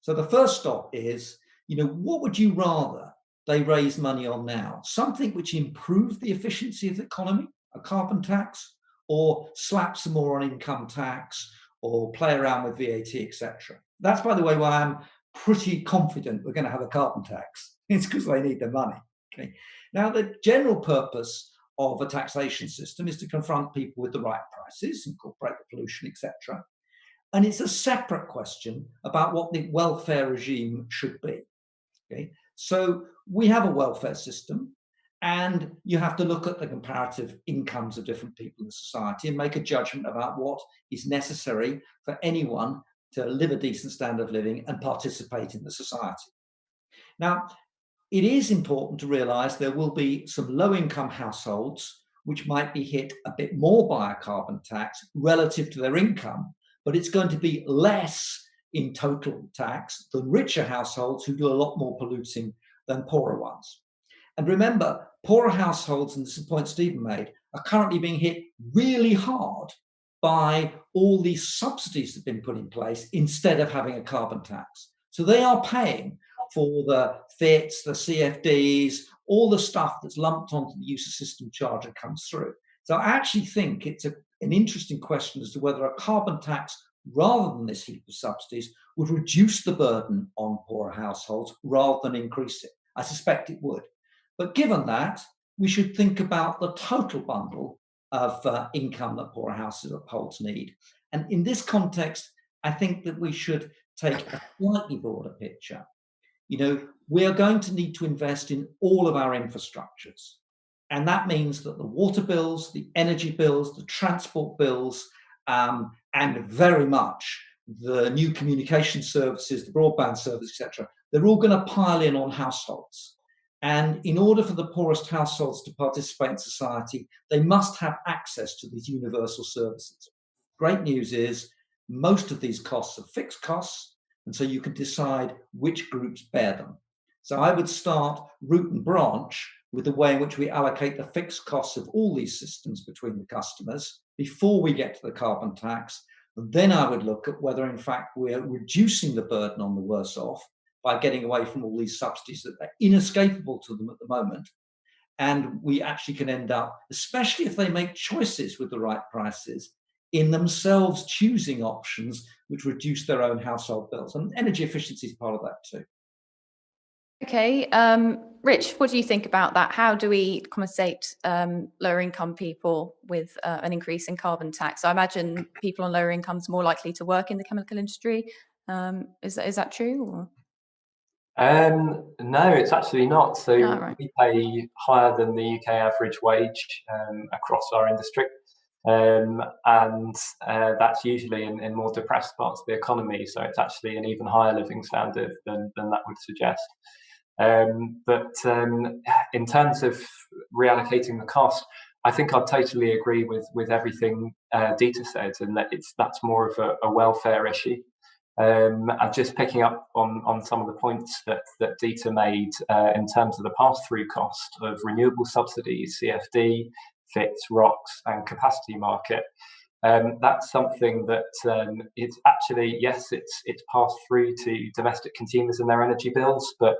So the first stop is, what would you rather they raise money on now? Something which improves the efficiency of the economy, a carbon tax, or slap some more on income tax, or play around with VAT, etc. That's, by the way, why I'm pretty confident we're going to have a carbon tax. It's because they need the money. Okay. Now, the general purpose of a taxation system is to confront people with the right prices, incorporate the pollution, etc. And it's a separate question about what the welfare regime should be. Okay, so we have a welfare system, and you have to look at the comparative incomes of different people in society and make a judgment about what is necessary for anyone to live a decent standard of living and participate in the society. Now, it is important to realise there will be some low-income households which might be hit a bit more by a carbon tax relative to their income, but it's going to be less in total tax than richer households who do a lot more polluting than poorer ones. And remember, poorer households, and this is a point Stephen made, are currently being hit really hard by all these subsidies that have been put in place instead of having a carbon tax. So they are paying for the FITs, the CFDs, all the stuff that's lumped onto the use of system charge and comes through. So I actually think it's an interesting question as to whether a carbon tax, rather than this heap of subsidies, would reduce the burden on poorer households rather than increase it. I suspect it would. But given that, we should think about the total bundle of income that poorer households need. And in this context, I think that we should take a slightly broader picture. We are going to need to invest in all of our infrastructures. And that means that the water bills, the energy bills, the transport bills, and very much the new communication services, the broadband service, etc., they're all going to pile in on households. And in order for the poorest households to participate in society, they must have access to these universal services. Great news is most of these costs are fixed costs, and so you can decide which groups bear them. So I would start root and branch with the way in which we allocate the fixed costs of all these systems between the customers before we get to the carbon tax. And then I would look at whether, in fact, we're reducing the burden on the worse off by getting away from all these subsidies that are inescapable to them at the moment. And we actually can end up, especially if they make choices with the right prices, in themselves choosing options which reduce their own household bills. And energy efficiency is part of that too. Okay, Rich, what do you think about that? How do we compensate lower income people with an increase in carbon tax? I imagine people on lower incomes are more likely to work in the chemical industry. Is that true? Or? No, it's actually not. So right. We pay higher than the UK average wage across our industry. And that's usually in more depressed parts of the economy. So it's actually an even higher living standard than that would suggest. But in terms of reallocating the cost, I think I totally agree with everything Dieter said, and that that's more of a welfare issue. I'm just picking up on some of the points that Dieter made in terms of the pass-through cost of renewable subsidies, CFD, FITs, ROCs, and capacity market. That's something that it's actually, yes, it's passed through to domestic consumers and their energy bills, but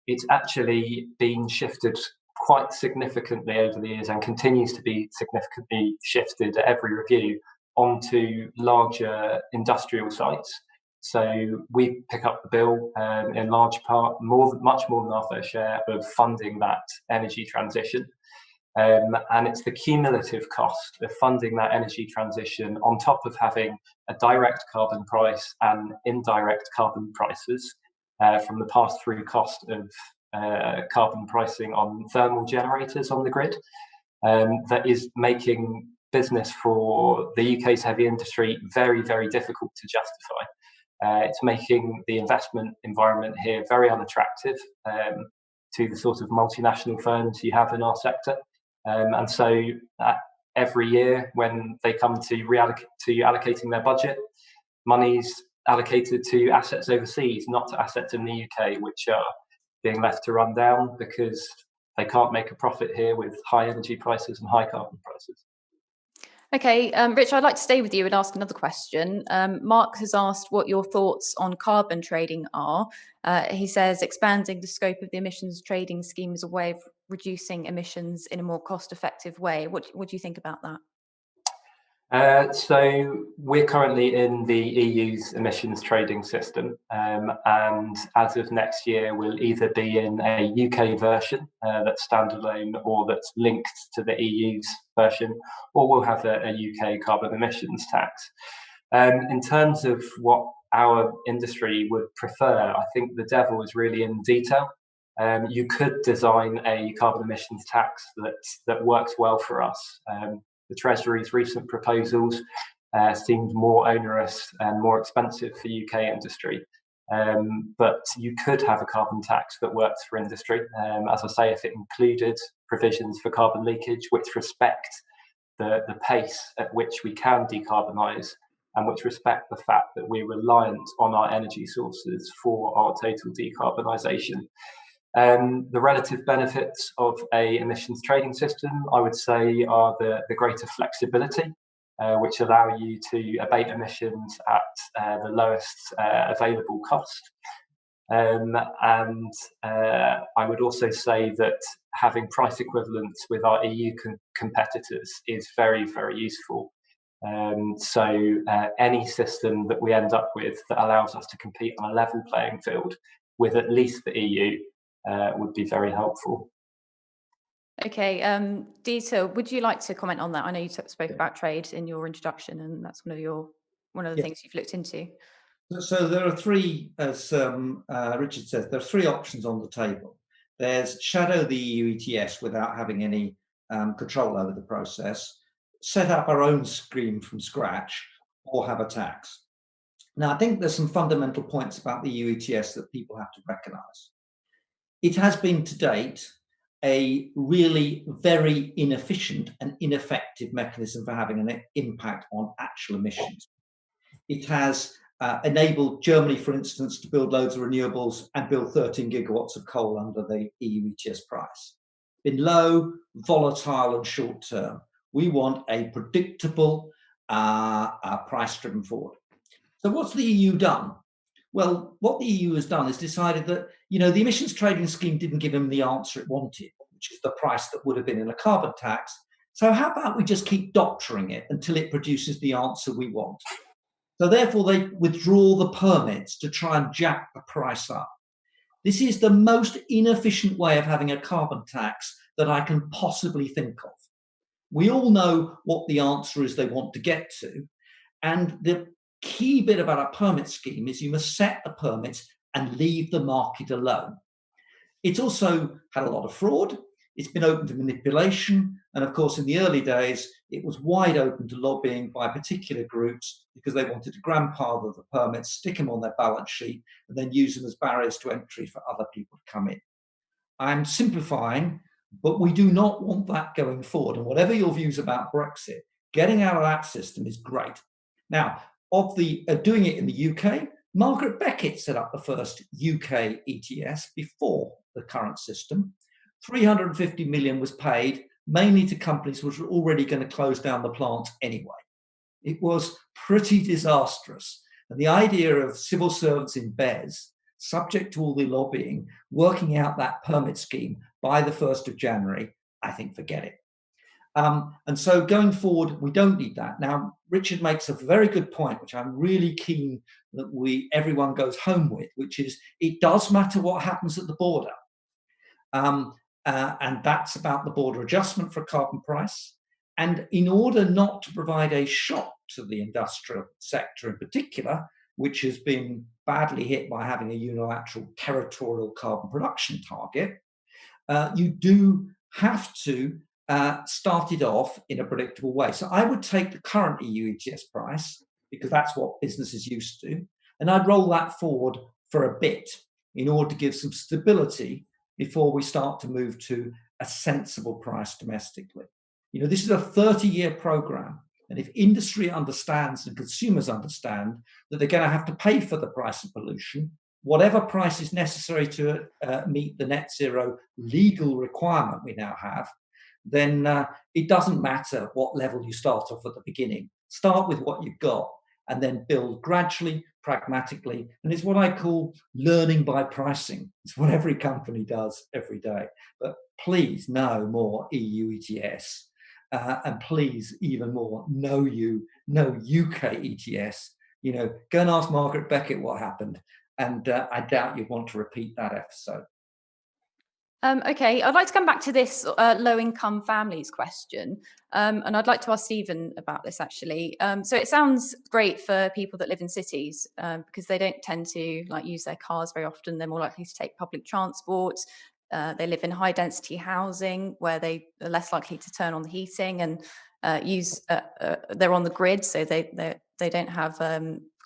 it's actually been shifted quite significantly over the years and continues to be significantly shifted at every review onto larger industrial sites. So we pick up the bill in large part, much more than our fair share of funding that energy transition. And it's the cumulative cost of funding that energy transition on top of having a direct carbon price and indirect carbon prices from the pass-through cost of carbon pricing on thermal generators on the grid that is making business for the UK's heavy industry very, very difficult to justify. It's making the investment environment here very unattractive to the sort of multinational firms you have in our sector. And so every year when they come to allocating their budget, money's allocated to assets overseas, not to assets in the UK, which are being left to run down because they can't make a profit here with high energy prices and high carbon prices. Okay, Rich, I'd like to stay with you and ask another question. Mark has asked what your thoughts on carbon trading are. He says expanding the scope of the emissions trading scheme is a way of reducing emissions in a more cost-effective way. What do you think about that? So we're currently in the EU's emissions trading system, and as of next year, we'll either be in a UK version that's standalone or that's linked to the EU's version, or we'll have a UK carbon emissions tax. In terms of what our industry would prefer, I think the devil is really in detail. You could design a carbon emissions tax that works well for us. The Treasury's recent proposals seemed more onerous and more expensive for UK industry. But you could have a carbon tax that works for industry. As I say, if it included provisions for carbon leakage, which respect the pace at which we can decarbonise and which respect the fact that we're reliant on our energy sources for our total decarbonisation. The relative benefits of a emissions trading system, I would say, are the greater flexibility, which allow you to abate emissions at the lowest available cost. And I would also say that having price equivalence with our EU competitors is very, very useful. So any system that we end up with that allows us to compete on a level playing field with at least the EU would be very helpful. Okay, Dieter, would you like to comment on that? I know you spoke about trade in your introduction, and that's one of the things you've looked into. So there are three, as Richard says, there are three options on the table. There's shadow the EU ETS without having any control over the process, set up our own scheme from scratch, or have a tax. Now, I think there's some fundamental points about the EU ETS that people have to recognise. It has been to date a really very inefficient and ineffective mechanism for having an impact on actual emissions. It has enabled Germany, for instance, to build loads of renewables and build 13 gigawatts of coal under the EU ETS price. Been low, volatile and short term. We want a predictable price driven forward. So what's the EU done? Well, what the EU has done is decided that, the emissions trading scheme didn't give them the answer it wanted, which is the price that would have been in a carbon tax. So how about we just keep doctoring it until it produces the answer we want? So therefore, they withdraw the permits to try and jack the price up. This is the most inefficient way of having a carbon tax that I can possibly think of. We all know what the answer is they want to get to. And the key bit about a permit scheme is you must set the permits and leave the market alone. It's also had a lot of fraud. It's been open to manipulation. And of course, in the early days, it was wide open to lobbying by particular groups because they wanted to grandfather the permits, stick them on their balance sheet, and then use them as barriers to entry for other people to come in. I'm simplifying, but we do not want that going forward. And whatever your views about Brexit, getting out of that system is great. Now, of the doing it in the UK, Margaret Beckett set up the first UK ETS before the current system. 350 million was paid mainly to companies which were already going to close down the plants anyway. It was pretty disastrous. And the idea of civil servants in BES, subject to all the lobbying, working out that permit scheme by the 1st of January, I think forget it. And so going forward, we don't need that. Now, Richard makes a very good point, which I'm really keen that everyone goes home with, which is it does matter what happens at the border. And that's about the border adjustment for carbon price. And in order not to provide a shock to the industrial sector in particular, which has been badly hit by having a unilateral territorial carbon production target, you do have to start it off in a predictable way. So I would take the current EU ETS price, because that's what business is used to, and I'd roll that forward for a bit in order to give some stability before we start to move to a sensible price domestically. This is a 30-year program, and if industry understands and consumers understand that they're going to have to pay for the price of pollution, whatever price is necessary to meet the net zero legal requirement we now have, then it doesn't matter what level you start off at the beginning. Start with what you've got and then build gradually, pragmatically. And it's what I call learning by pricing. It's what every company does every day. But please, no more EU ETS. And please, even more, no UK ETS. Go and ask Margaret Beckett what happened. And I doubt you'd want to repeat that episode. Okay, I'd like to come back to this low-income families question, and I'd like to ask Stephen about this actually. So it sounds great for people that live in cities because they don't tend to use their cars very often. They're more likely to take public transport. They live in high-density housing where they are less likely to turn on the heating and they're on the grid, so they don't have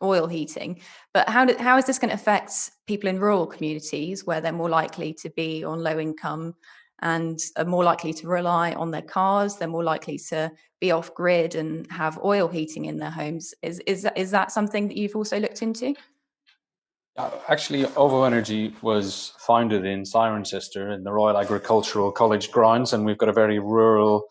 oil heating. But how is this going to affect people in rural communities where they're more likely to be on low income and are more likely to rely on their cars? They're more likely to be off grid and have oil heating in their homes. Is that something that you've also looked into? Actually, OVO Energy was founded in Cirencester in the Royal Agricultural College grounds, and we've got a very rural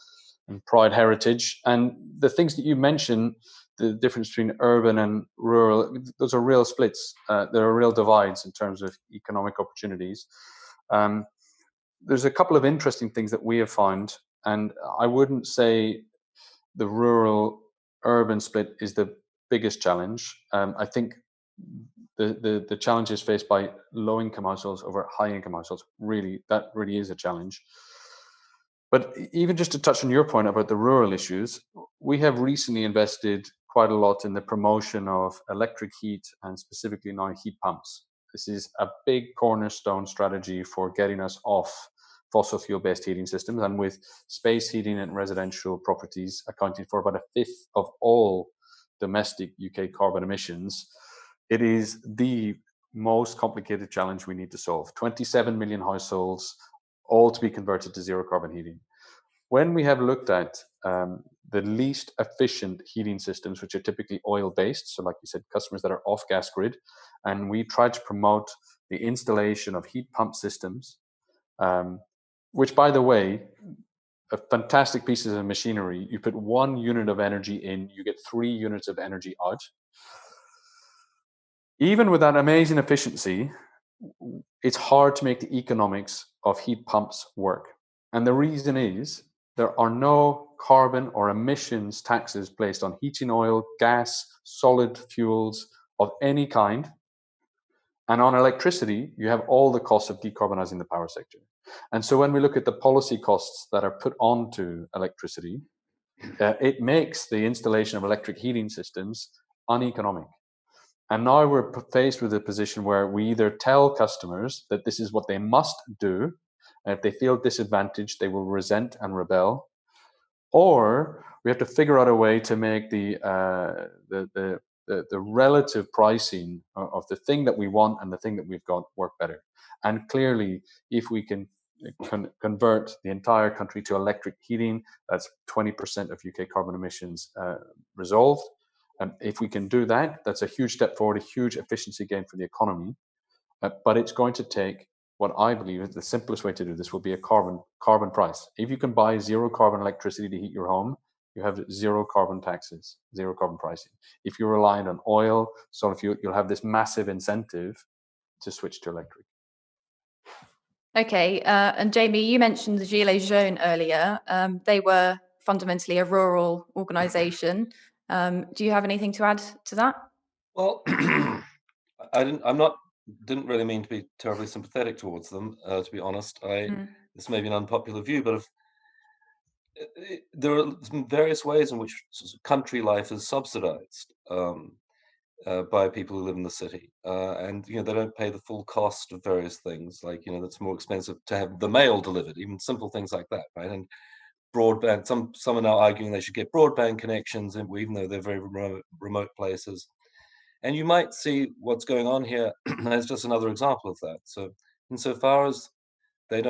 and proud heritage. And the things that you mentioned, the difference between urban and rural, those are real splits. There are real divides in terms of economic opportunities. There's a couple of interesting things that we have found, and I wouldn't say the rural-urban split is the biggest challenge. I think the challenges faced by low-income households over high-income households, that really is a challenge. But even just to touch on your point about the rural issues, we have recently invested quite a lot in the promotion of electric heat and specifically now heat pumps. This is a big cornerstone strategy for getting us off fossil fuel-based heating systems, and with space heating and residential properties accounting for about a fifth of all domestic UK carbon emissions, it is the most complicated challenge we need to solve. 27 million households, all to be converted to zero carbon heating. When we have looked at the least efficient heating systems, which are typically oil-based, so like you said, customers that are off gas grid, and we tried to promote the installation of heat pump systems, which, by the way, a fantastic pieces of machinery. You put 1 unit of energy in, you get 3 units of energy out. Even with that amazing efficiency, it's hard to make the economics of heat pumps work. And the reason is there are no carbon or emissions taxes placed on heating oil, gas, solid fuels of any kind. And on electricity, you have all the costs of decarbonizing the power sector. And so when we look at the policy costs that are put onto electricity, it makes the installation of electric heating systems uneconomic. And now we're faced with a position where we either tell customers that this is what they must do, and if they feel disadvantaged, they will resent and rebel, or we have to figure out a way to make the relative pricing of the thing that we want and the thing that we've got work better. And clearly, if we can convert the entire country to electric heating, that's 20% of UK carbon emissions resolved. If we can do that, that's a huge step forward, a huge efficiency gain for the economy. But it's going to take what I believe is the simplest way to do this will be a carbon price. If you can buy zero carbon electricity to heat your home, you have zero carbon taxes, zero carbon pricing. If you're reliant on oil, solid fuel, you'll have this massive incentive to switch to electric. Okay, and Jamie, you mentioned the Gilets Jaunes earlier. They were fundamentally a rural organisation. Do you have anything to add to that? Well, didn't really mean to be terribly sympathetic towards them, to be honest. This may be an unpopular view, but there are various ways in which country life is subsidized by people who live in the city, and they don't pay the full cost of various things. Like it's more expensive to have the mail delivered, even simple things like that, right? And broadband. Some are now arguing they should get broadband connections, even though they're very remote places. And you might see what's going on here as just another example of that. So insofar as they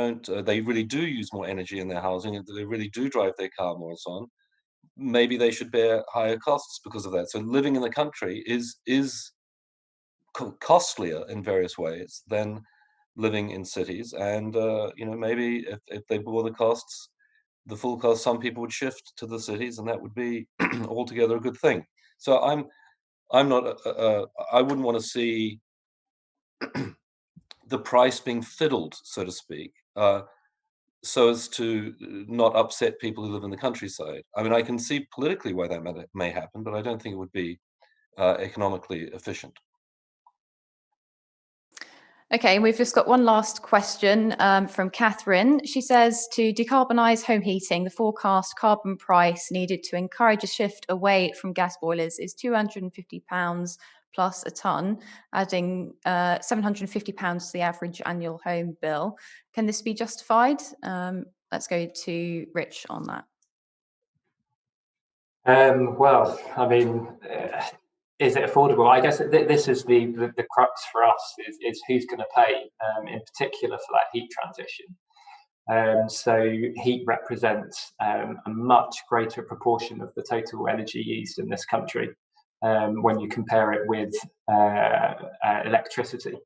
really do use more energy in their housing, and they really do drive their car more and so on, maybe they should bear higher costs because of that. So living in the country is costlier in various ways than living in cities. And maybe if they bore the costs, the full cost, some people would shift to the cities, and that would be altogether a good thing. So I'm not I wouldn't want to see the price being fiddled, so to speak, so as to not upset people who live in the countryside. I mean, I can see politically why that may happen, but I don't think it would be economically efficient. Okay, we've just got one last question from Catherine. She says, to decarbonise home heating, the forecast carbon price needed to encourage a shift away from gas boilers is £250 plus a tonne, adding £750 to the average annual home bill. Can this be justified? Let's go to Rich on that. Well, I mean, is it affordable? I guess this is the crux for us, is who's going to pay, in particular for that heat transition. So heat represents a much greater proportion of the total energy used in this country when you compare it with electricity.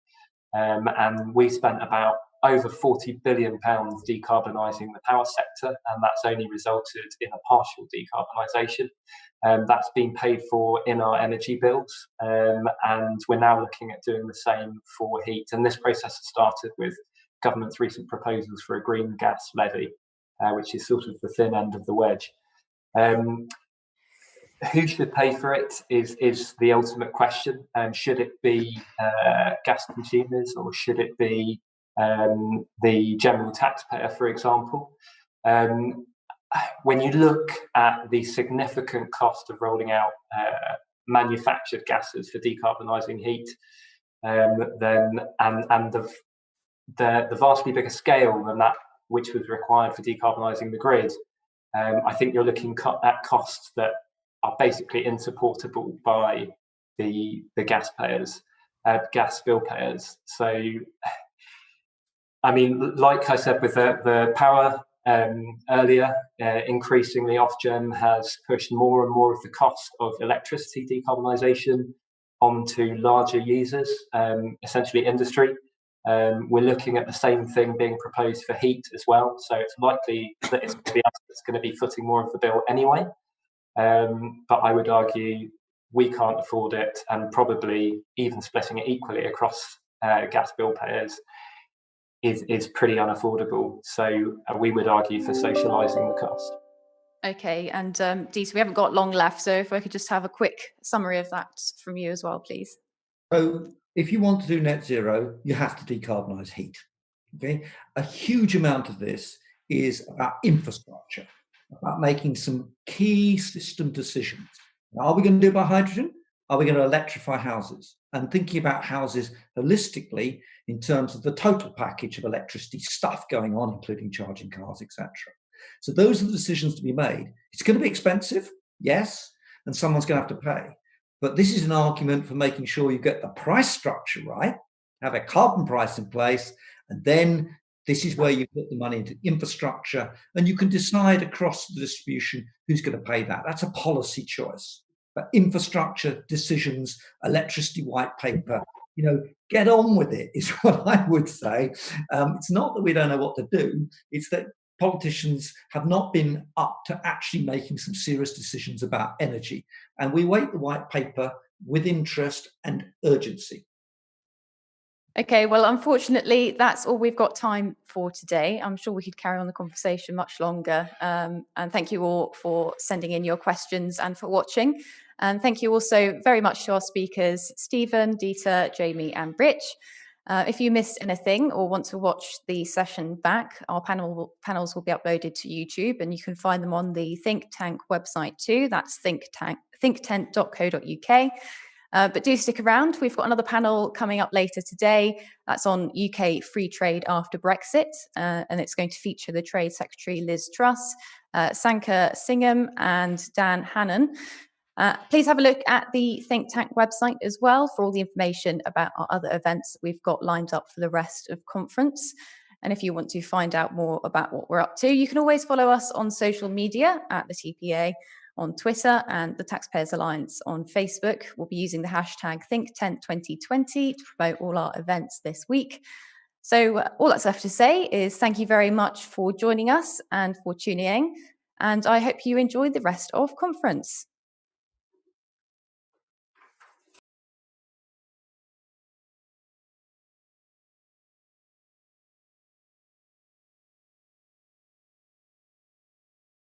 And we spent about over £40 billion decarbonising the power sector, and that's only resulted in a partial decarbonisation. That's been paid for in our energy bills, and we're now looking at doing the same for heat. And this process has started with government's recent proposals for a green gas levy, which is sort of the thin end of the wedge. Who should pay for it is the ultimate question. Should it be gas consumers, or should it be the general taxpayer, for example? When you look at the significant cost of rolling out manufactured gases for decarbonising heat, then and the vastly bigger scale than that which was required for decarbonising the grid, I think you're looking at costs that are basically insupportable by the gas payers, gas bill payers. So, I mean, like I said with the power earlier, increasingly Ofgem has pushed more and more of the cost of electricity decarbonisation onto larger users, essentially industry. We're looking at the same thing being proposed for heat as well. So it's likely that it's going to be us that's going to be footing more of the bill anyway. But I would argue we can't afford it, and probably even splitting it equally across gas bill payers is pretty unaffordable. So we would argue for socialising the cost. Okay, and Dita, we haven't got long left, so if I could just have a quick summary of that from you as well, please. So if you want to do net zero, you have to decarbonise heat. Okay, a huge amount of this is about infrastructure, about making some key system decisions. Are we going to do it by hydrogen? Are we going to electrify houses? And thinking about houses holistically in terms of the total package of electricity stuff going on, including charging cars, etc. So those are the decisions to be made. It's going to be expensive, yes, and someone's going to have to pay. But this is an argument for making sure you get the price structure right, have a carbon price in place, and then this is where you put the money into infrastructure, and you can decide across the distribution who's going to pay that. That's a policy choice. But infrastructure decisions, electricity white paper, get on with it is what I would say. It's not that we don't know what to do. It's that politicians have not been up to actually making some serious decisions about energy. And we wait the white paper with interest and urgency. Okay, well, unfortunately, that's all we've got time for today. I'm sure we could carry on the conversation much longer. And thank you all for sending in your questions and for watching. And thank you also very much to our speakers, Stephen, Dita, Jamie and Rich. If you missed anything or want to watch the session back, our panels will be uploaded to YouTube, and you can find them on the Think Tank website too. That's thinktank.co.uk. But do stick around. We've got another panel coming up later today. That's on UK free trade after Brexit, and it's going to feature the Trade Secretary Liz Truss, Sanka Singham and Dan Hannan. Please have a look at the Think Tank website as well for all the information about our other events that we've got lined up for the rest of conference. And if you want to find out more about what we're up to, you can always follow us on social media at the TPA on Twitter and the Taxpayers Alliance on Facebook. We'll be using the hashtag ThinkTent2020 to promote all our events this week. So all that's left to say is thank you very much for joining us and for tuning in. And I hope you enjoy the rest of conference.